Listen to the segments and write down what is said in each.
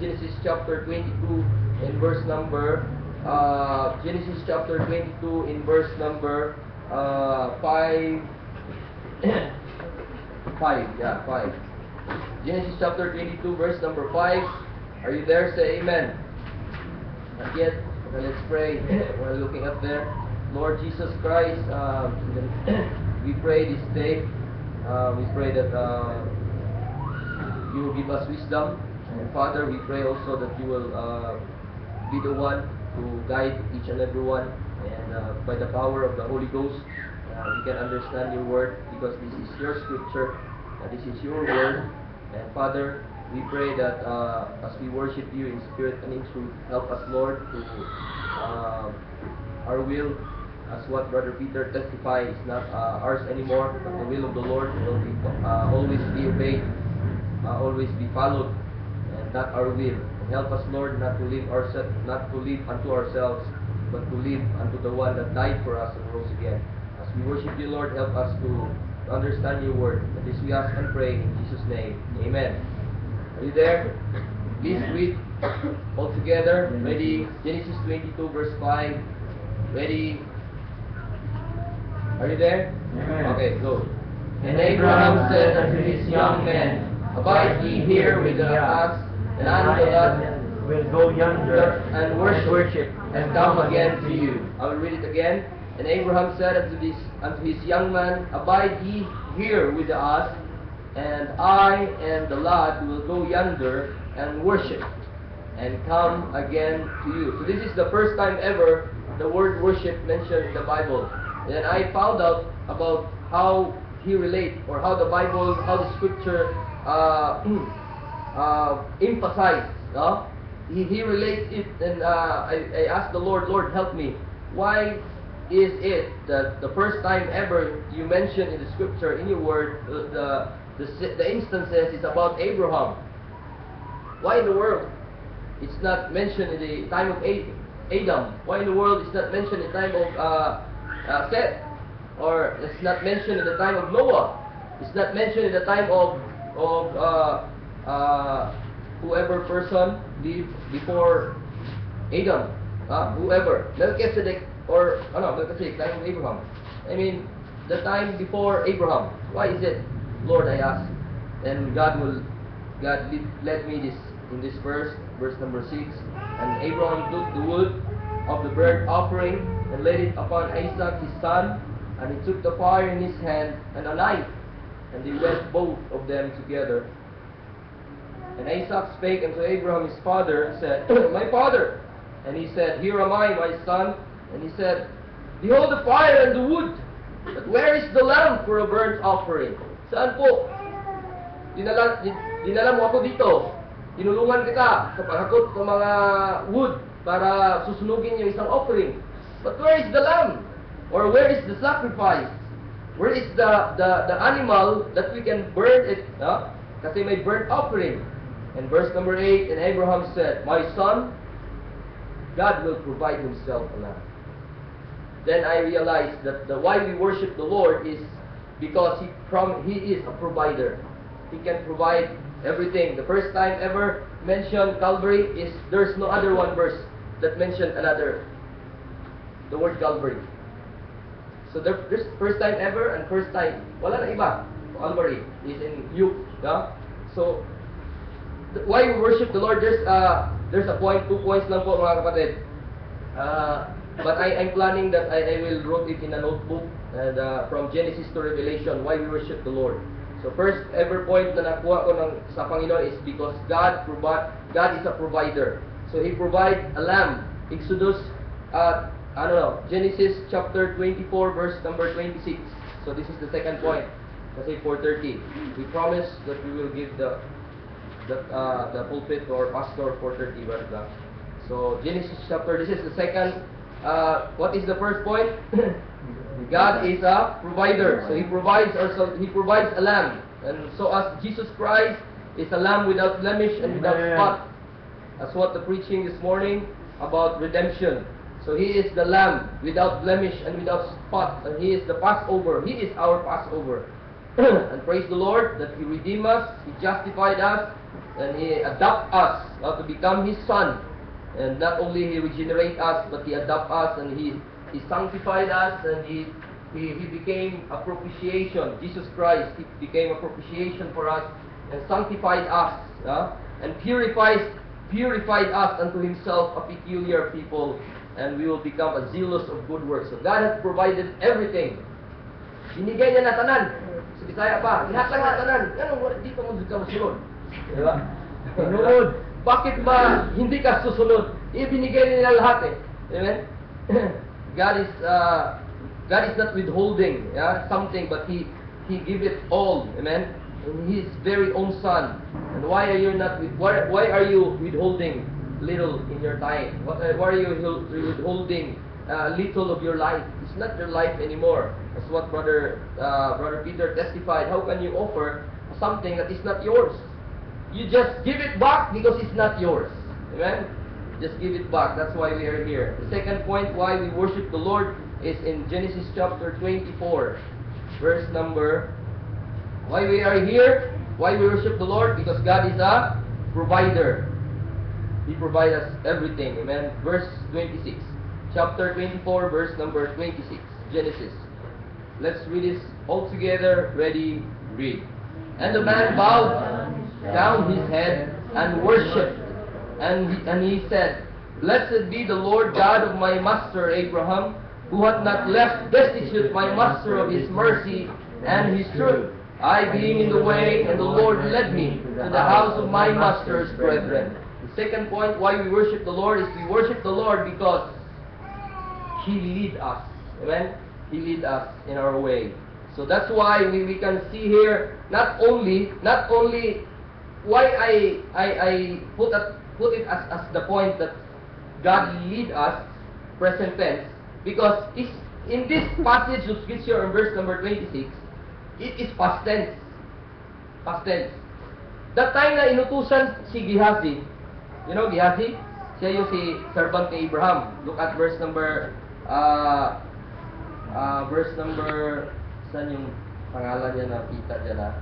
Genesis chapter 22 in verse number Genesis chapter 22 in verse number 5 5. Genesis chapter 22 verse number 5. Are you there? Say amen. Not yet. Okay, let's pray. We're looking up there. Lord Jesus Christ, we pray this day. We pray that you will give us wisdom. And Father, we pray also that you will be the one to guide each and every one. And by the power of the Holy Ghost, we can understand your word, because this is your scripture. This is your word. And Father, we pray that as we worship you in spirit and in truth, help us, Lord, to our will, as what Brother Peter testified, is not ours anymore, but the will of the Lord will be, always be obeyed, always be followed, and not our will. And help us, Lord, not to live unto ourselves, but to live unto the one that died for us and rose again. As we worship you, Lord, help us to understand your word. And this we ask and pray in Jesus' name. Amen. Are you there? Please read all together. Ready? Genesis 22 verse 5. Ready? Are you there? Amen. Okay, go. And Abraham said unto his young men, Abide ye here with us, and I and the will go yonder and worship, and come again to you. I will read it again. And Abraham said unto his young man, Abide ye here with us, and I and the lad will go yonder and worship, and come again to you. So this is the first time ever the word worship mentioned in the Bible. And I found out about how he relates, or how the Bible, how the scripture emphasized. He relates it, and I asked the Lord, Lord, help me. Why is it that the first time ever you mention in the scripture, in your word, the instances is about Abraham? Why in the world it's not mentioned in the time of Adam? Why in the world it's not mentioned in the time of Seth? Or it's not mentioned in the time of Noah? It's not mentioned in the time of whoever person lived before Adam, whoever, Melchizedek, or Melchizedek, time of Abraham. I mean, the time before Abraham. Why is it, Lord? I ask, and God led me in this verse number 6. And Abraham took the wood of the burnt offering and laid it upon Isaac his son, and he took the fire in his hand and a knife, and they went both of them together. And Isaac spake unto Abraham his father, and said, My father. And he said, Here am I, my son. And he said, Behold the fire and the wood, but where is the lamb for a burnt offering? Saan po? Dinala mo ako dito. Tinulungan kita sa paghakot ng mga wood para susunugin yung isang offering. But where is the lamb? Or where is the sacrifice? Where is the animal that we can burn it? Kasi may burnt offering. And verse number 8, and Abraham said, My son, God will provide himself a lamb. Then I realized that why we worship the Lord is because He is a provider. He can provide everything. The first time ever mentioned Calvary is, there's no other one verse that mentioned the word Calvary. So this first time ever, and first time, wala na iba. Calvary is in Luke. So why we worship the Lord, there's a point, 2 points lang po mga kapatid. But I'm planning that I will write it in a notebook, and from Genesis to Revelation, why we worship the Lord. So first ever point na nakuha ko sa Panginoon is because God is a provider. So He provides a lamb. Exodus, Genesis chapter 24 verse number 26. So this is the second point. Kasi 4:30. We promise that we will give the pulpit to our pastor 4:30. So Genesis chapter, this is the second. What is the first point? God is a provider. So He provides a lamb. And so as Jesus Christ is a lamb without blemish and without spot. That's what the preaching this morning about redemption. So He is the lamb without blemish and without spot. And He is the Passover. He is our Passover. And praise the Lord that He redeemed us, He justified us, and He adopted us to become His son. And not only He regenerate us, but He adopt us, and He sanctified us, and He became a propitiation. Jesus Christ, He became a propitiation for us, and sanctified us, and purified us unto Himself a peculiar people, and we will become a zealous of good works. So God has provided everything. Binigay niya na tanan. Sa Bisaya pa, lahat lang na tanan. Ganun, di ka masunod. Diba? Sunod. Bakit ba hindi ka susunod? Ibinigay niya lahat eh. Amen? God is not withholding something, but He give it all. Amen? In His very own Son. And why are you withholding little in your time? Why are you withholding little of your life? It's not your life anymore. That's what Brother Peter testified. How can you offer something that is not yours? You just give it back because it's not yours. Amen? Just give it back. That's why we are here. The second point why we worship the Lord is in Genesis chapter 24, verse number. Why we are here? Why we worship the Lord? Because God is a provider. He provides us everything. Amen? Verse 26. Chapter 24, verse number 26. Genesis. Let's read this all together. Ready? Read. And the man bowed down his head and worshipped. And he said, Blessed be the Lord God of my master Abraham, who hath not left destitute my master of his mercy and his truth, I being in the way, and the Lord led me to the house of my master's brethren. The second point why we worship the Lord is we worship the Lord because He lead us. Amen? He lead us in our way. So that's why we can see here not only why I put it as the point that God lead us, present tense, because it's, in this passage of Scripture in verse number 26, it is past tense. Past tense. That time na inutusan si Gehazi, you know Gehazi? Siya yung si servant ni Abraham. Look at verse number saan yung pangalan niya nakita dyan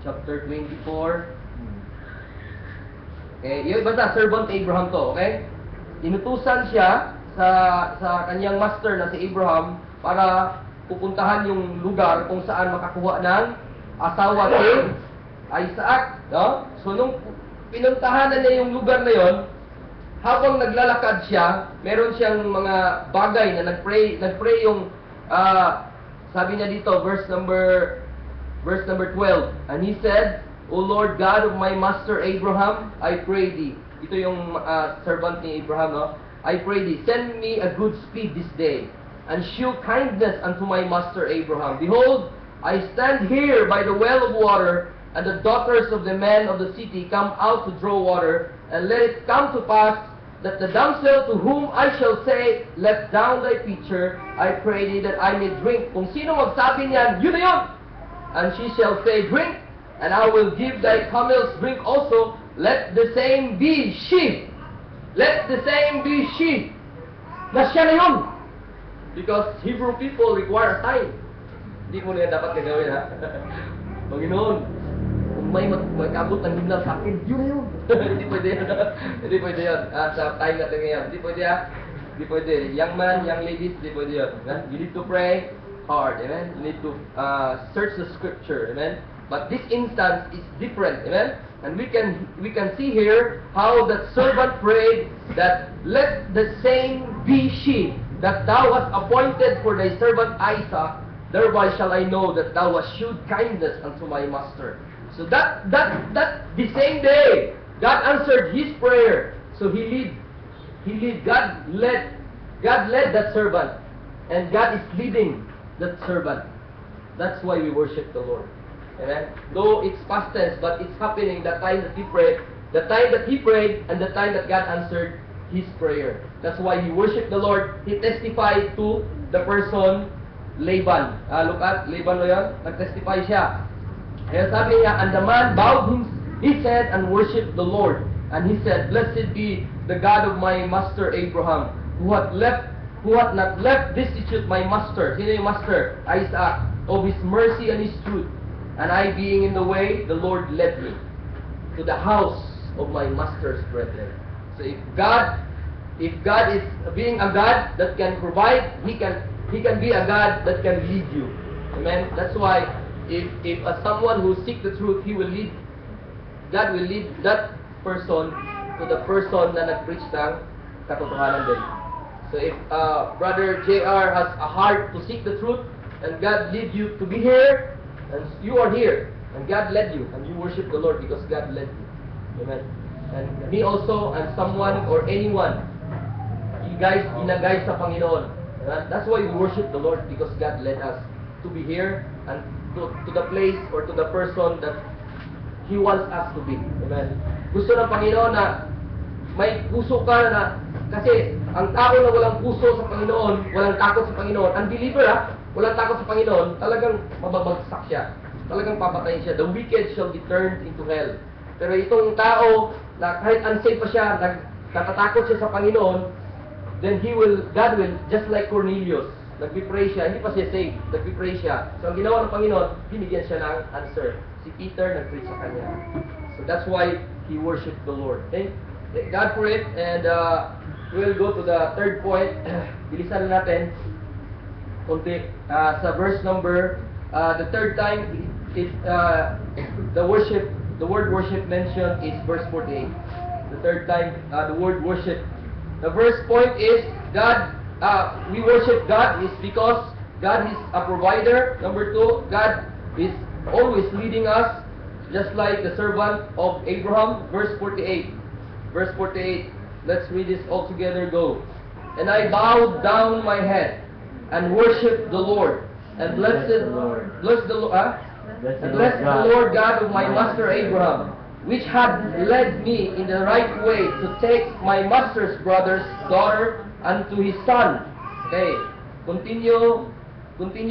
chapter 24. Okay, yung basta servant ni Abraham to, okay? Inutusan siya sa kanyang master na si Abraham para pupuntahan yung lugar kung saan makakuha ng asawa si Isaac, no? So nung pinuntahan na niya yung lugar na yon, habang naglalakad siya, meron siyang mga bagay na nagpray yung sabi niya dito verse number 12, and he said, O Lord God of my master Abraham, I pray thee. Ito yung servant ni Abraham, no? I pray thee, send me a good speed this day, and shew kindness unto my master Abraham. Behold, I stand here by the well of water, and the daughters of the men of the city come out to draw water, and let it come to pass that the damsel to whom I shall say, let down thy pitcher, I pray thee that I may drink. Kung sino magsabi niyan, yun na yun! And she shall say, drink, and I will give thy camels drink also. Let the same be she. Let the same be she. Na siya na yun. Because Hebrew people require a sign. Hindi mo na yan dapat gagawin, ha? Panginoon, kung may magkabot ng himla sa akin, yun na yun. Hindi pwede yan. Hindi pwede yan. Sa time natin ngayon. Hindi pwede, ha? Hindi pwede. Young man, young ladies, hindi pwede yan. You need to pray hard. Amen? You need to search the scripture. Amen? But this instance is different. Amen? And we can see here how that servant prayed that let the same be she that thou hast appointed for thy servant Isaac. Thereby shall I know that thou hast shewed kindness unto my master. So that the same day God answered his prayer. So God led that servant, and God is leading that servant. That's why we worship the Lord. Amen? Though it's past tense, but it's happening the time that he prayed, and the time that God answered his prayer. That's why he worshiped the Lord. He testified to the person Laban. Look at Laban, nag-testify siya. Kaya sabi niya, and the man bowed his head and worshipped the Lord. And he said, Blessed be the God of my master Abraham, who hath not left destitute my master. Sino yung master? Isaac. of His mercy and His truth. And I being in the way, the Lord led me to the house of my master's brethren. So if God is being a God that can provide, He can be a God that can lead you. Amen? That's why if someone who seek the truth, God will lead that person to the person na nag-preach ng katotohanan din. So if Brother JR has a heart to seek the truth, and God lead you to be here, and you are here, and God led you, and you worship the Lord because God led you. Amen. And me also, and someone or anyone, you guys, ginagay sa Panginoon. That's why we worship the Lord, because God led us to be here, and to the place or to the person that He wants us to be. Amen. Gusto ng Panginoon na may puso ka na, kasi ang tao na walang puso sa Panginoon, walang takot sa Panginoon, unbeliever walang takot sa Panginoon, talagang mababagsak siya. Talagang papatayin siya. The wicked shall be turned into hell. Pero itong tao na kahit unsaved pa siya, natatakot siya sa Panginoon, then God will, just like Cornelius, nagpipray siya, hindi pa siya saved, nagpipray siya. So ang ginawa ng Panginoon, binigyan siya ng answer. Si Peter nag-preach sa kanya. So that's why he worshiped the Lord. Thank God for it. And we'll go to the third point. Bilisan na natin. Kunti. Sa verse number, the third time, the word worship mentioned is verse 48. The third time, the word worship. The first point is God. We worship God is because God is a provider. Number two, God is always leading us, just like the servant of Abraham. Verse 48. Verse 48. Let's read this all together. Go. And I bowed down my head and worshipped the Lord, and blessed the Lord God of my master Abraham, which had led me in the right way to take my master's brother's daughter unto his son. Okay. Continue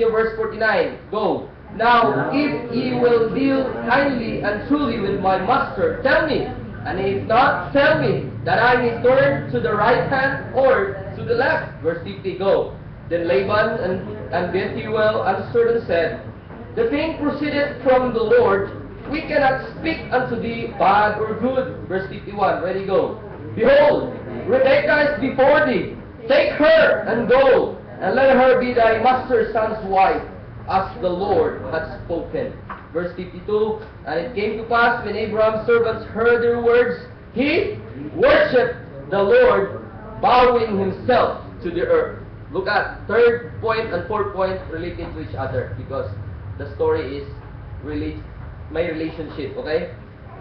verse 49. Go. Now, if ye will deal kindly and truly with my master, tell me, and if not, tell me, that I may turn to the right hand or to the left. Verse 50, go. Then Laban and Bethuel answered and said, the thing proceeded from the Lord, we cannot speak unto thee bad or good. Verse 51, ready, go. Behold, Rebekah is before thee. Take her and go, and let her be thy master's son's wife, as the Lord had spoken. Verse 52, and it came to pass, when Abraham's servants heard their words, he worshipped the Lord, bowing himself to the earth. Look at third point and fourth point related to each other, because the story is really may relationship, okay?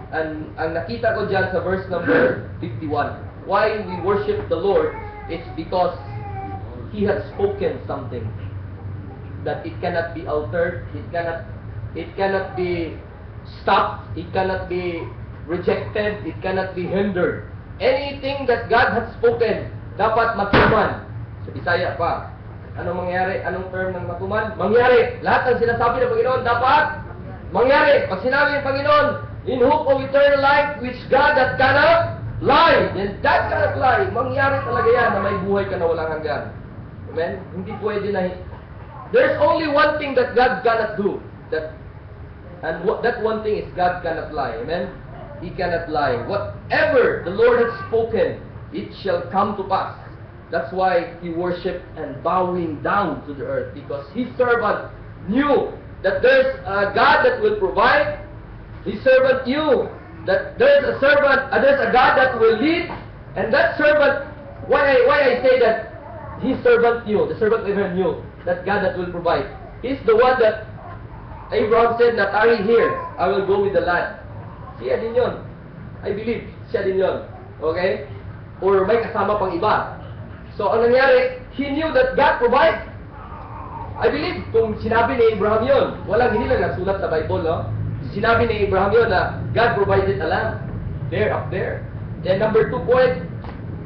And ang nakita ko dyan sa verse number 51, why we worship the Lord, it's because He has spoken something that it cannot be altered, it cannot be stopped, it cannot be rejected, it cannot be hindered. Anything that God has spoken, dapat matuman. Sa Bisaya pa. Anong mangyari? Anong term ng matuman? Mangyari. Lahat ng sinasabi ng Panginoon, dapat mangyari. Pag sinabi ng Panginoon, in hope of eternal life, which God that cannot lie, then that cannot lie. Mangyari talaga yan na may buhay ka na walang hanggan. Amen? Hindi pwede na. There's only one thing that God cannot do. That one thing is God cannot lie. Amen? He cannot lie. Whatever the Lord has spoken, it shall come to pass. That's why he worshipped and bowing down to the earth, because his servant knew that there's a God that will provide. His servant knew that there's a God that will lead, and that servant. Why I say that his servant knew, the servant Abraham knew that God that will provide. He's the one that Abraham said, "Na tarry here, I will go with the lad." Siya din yun. I believe, siya din yun. Okay? Or may kasama pang iba. So, ang nangyari, he knew that God provides. I believe, kung sinabi ni Abraham yun, hindi lang nagsulat sa Bible, no? Sinabi ni Abraham yun na God provided a lamb. There, up there. Then number 2 point,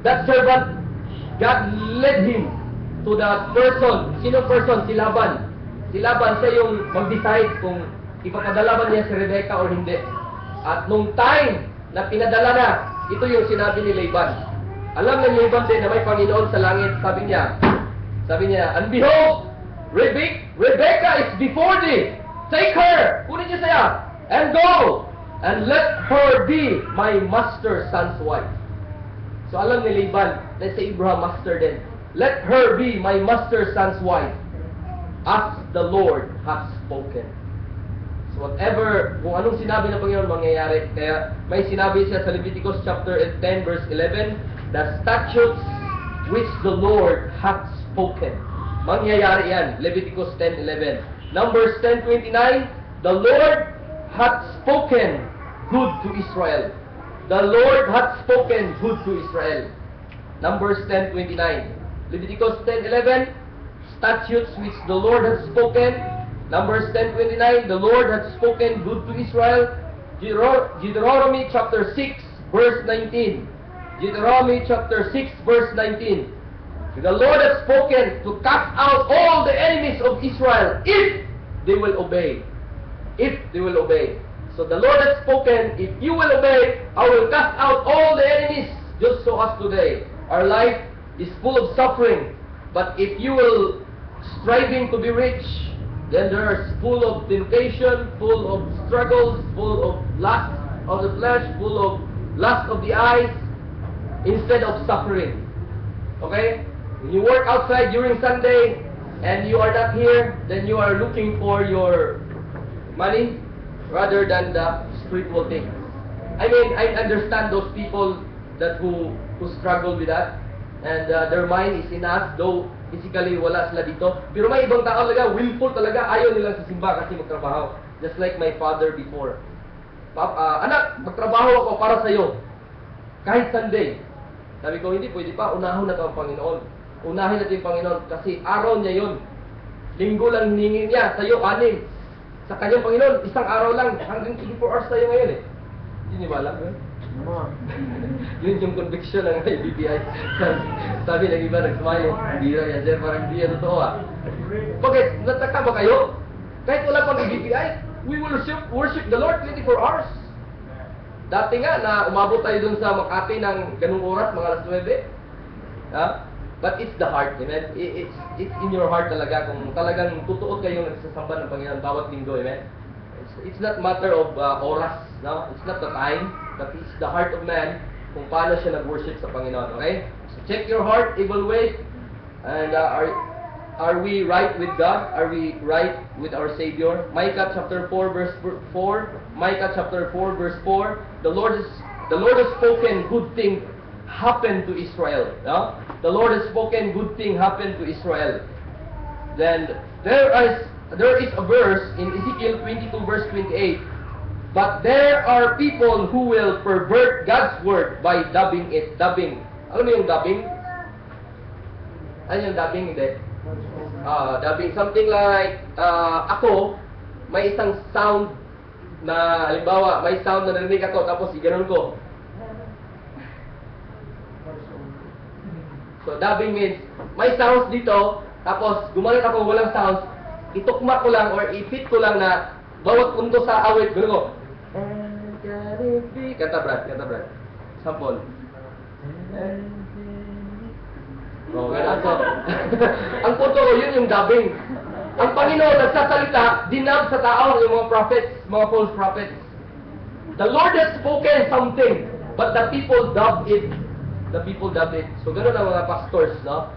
that servant, God led him to the person. Sinong person? Si Laban. Si Laban, siya yung mag-decide kung ipapadala ba niya si Rebecca or hindi. At nung time na pinadala na, ito yung sinabi ni Laban. Alam ng Laban din na may Panginoon sa langit. Sabi niya, and behold, Rebecca is before thee. Take her, kunin niyo siya, and go, and let her be my master's son's wife. So alam ni Laban, let's say Abraham master din. Let her be my master's son's wife, as the Lord has spoken. So whatever, kung anong sinabi ng Panginoon, mangyayari. Kaya may sinabi siya sa Leviticus chapter 10 verse 11, the statutes which the Lord hath spoken. Mangyayari yan. Leviticus 10:11. Numbers 10:29, the Lord hath spoken good to Israel. The Lord hath spoken good to Israel. Numbers 10:29. Leviticus 10:11, statutes which the Lord hath spoken. Numbers 10:29, the Lord hath spoken good to Israel. Deuteronomy chapter 6 verse 19. Deuteronomy chapter 6 verse 19. The Lord has spoken to cast out all the enemies of Israel if they will obey. If they will obey. So the Lord has spoken, if you will obey, I will cast out all the enemies. Just so as today, our life is full of suffering. But if you will striving to be rich, then there is full of temptation, full of struggles, full of lust of the flesh, full of lust of the eyes, instead of suffering. Okay? When you work outside during Sunday and you are not here, then you are looking for your money rather than the spiritual things. I mean, I understand those people that who struggle with that, and their mind is in us, though physically wala sila dito. Pero may ibang tao talaga, willful talaga, ayaw nilang sa simba kasi magtrabaho. Just like my father before. Anak, magtrabaho ako para sa iyo. Kahit Sunday. Sabi ko, hindi pwede pa, unahon na ito ang Panginoon. Unahin natin yung Panginoon kasi araw niya yun. Linggo lang hiningin niya, sa iyo 6. Sa kanyang Panginoon, isang araw lang, hanggang 24 hours tayo ngayon eh. Hindi niyo ba alam? Yun yung conviction ng BPI. Sabi ng iba, nagsumayo. Bira yan, sir, parang hindi yan totoo ah. Bakit? Nataka ba kayo? Kahit wala pang BPI, we will worship the Lord 24 hours. Dati nga, na umabot tayo dun sa Makati ng ganung oras, mga alas 9. Ha? But it's the heart, amen? It's in your heart talaga. Kung talagang totoo kayong nagsasamba ng Panginoon bawat linggo, amen? It's not matter of oras, no? It's not the time, but it's the heart of man kung paano siya nag-worship sa Panginoon, okay? So check your heart, evaluate, and are we right with God? Are we right with our Savior? Micah chapter 4 verse 4. Micah chapter 4 verse 4. The Lord has spoken good thing happen to Israel. No? The Lord has spoken good thing happen to Israel. Then there is a verse in Ezekiel 22 verse 28. But there are people who will pervert God's word by dubbing it. Dubbing. Alam mo yung dubbing? Ano yung dubbing? Hindi. Dubbing. Something like, ako, may isang sound na, halimbawa, may sound na narinig ako, tapos iganon ko. So, dubbing means, may sounds dito, tapos gumalit ako walang sounds, itukmak ko lang or i-fit ko lang na bawat punto sa awit, gano'n ko. Kanta Brad. Sample. Ganun. So, ang punto ko, yun yung dubbing. Ang Panginoon nagsasalita, dinab sa tao yung mga prophets, mga false prophets. The Lord has spoken something, but the people dub it. So, gano'n ang mga pastors, no?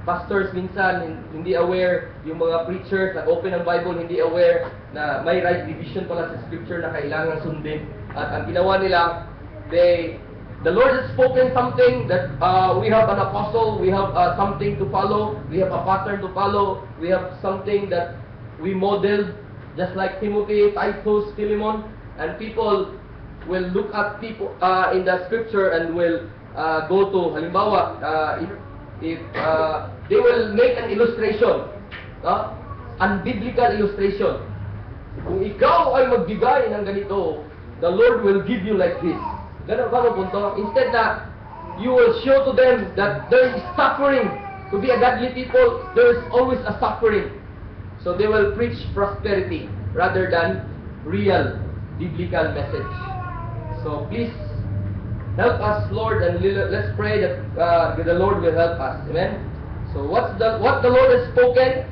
Pastors minsan hindi aware, yung mga preachers nag-open ng Bible hindi aware na may right division pala sa scripture na kailangan sundin. At ang ginawa nila, the Lord has spoken something that we have an apostle, we have something to follow, we have a pattern to follow, we have something that we modeled, just like Timothy, Titus, Philemon, and people will look at people in the scripture and will go to, halimbawa, if they will make an illustration, unbiblical illustration. Kung ikaw ay magbigay ng ganito, the Lord will give you like this. Ganun ba ang punto? Instead na you will show to them that there is suffering. To be a godly people, there is always a suffering. So they will preach prosperity rather than real biblical message. So please help us, Lord, and let's pray that the Lord will help us. Amen. So what the Lord has spoken,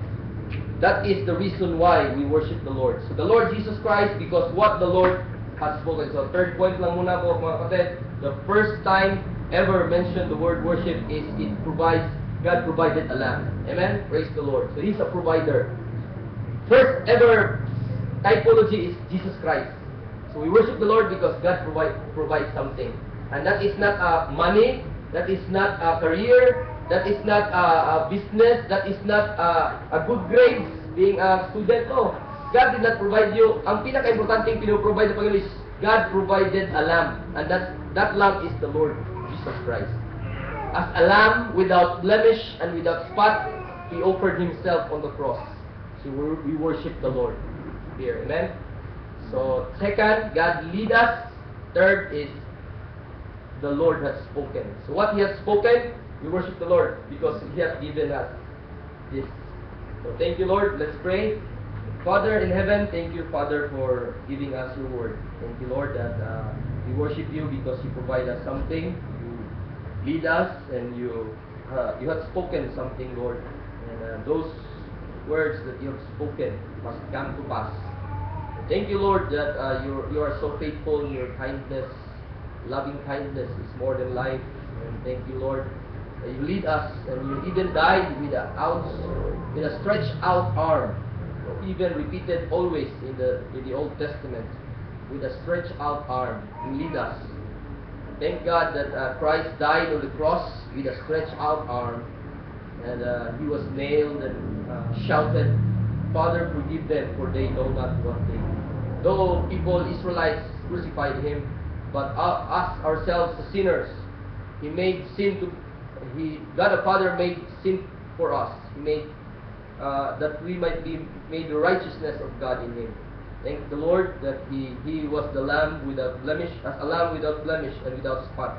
That is the reason why we worship the Lord. So the Lord Jesus Christ, because what the Lord has spoken. So third point lang muna po mga kapatid. The first time ever mentioned the word worship is God provided a lamb. Amen? Praise the Lord. So He's a provider. First ever typology is Jesus Christ. So we worship the Lord because God provides something. And that is not money, that is not a career, that is not a business, that is not a good grades, being a student. No. God did not provide you. Ang pinaka-importanting pinoprovide ng Panginoon is God provided a lamb. And that lamb is the Lord Jesus Christ. As a lamb without blemish and without spot, He offered Himself on the cross. So we worship the Lord here. Amen? So, second, God lead us. Third is the Lord has spoken. So what He has spoken, we worship the Lord because He has given us this. So thank you, Lord. Let's pray. Father in heaven, thank you, Father, for giving us your word. Thank you, Lord, that we worship you because you provide us something. You lead us and you have spoken something, Lord. And those words that you have spoken must come to pass. Thank you, Lord, that you are so faithful. Your kindness, loving kindness is more than life. And thank you, Lord, that you lead us and you even died with a stretched out arm. Even repeated always in the Old Testament, with a stretched out arm, you lead us. Thank God that Christ died on the cross with a stretched out arm, and He was nailed and shouted, "Father, forgive them, for they know not what they do." Though people, Israelites, crucified Him, but us ourselves, the sinners, He made sin to. God the Father made sin for us. He made that we might be made the righteousness of God in Him. Thank the Lord that He was the lamb without blemish, as a lamb without blemish and without spot.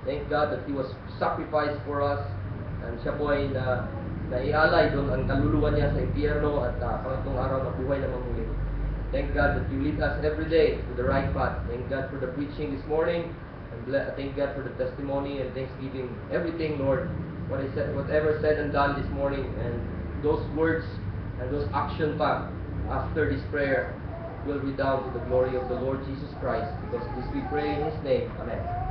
Thank God that He was sacrificed for us, and siya po ay naialay doon ang kaluluwa niya sa impyerno at pangatlong araw na buhay na mamuli. Thank God that you lead us every day to the right path. Thank God for the preaching this morning, and thank God for the testimony and thanksgiving, everything, Lord. Whatever said and done this morning, and those words and those action pa after this prayer will redound to the glory of the Lord Jesus Christ, because this we pray in His name. Amen.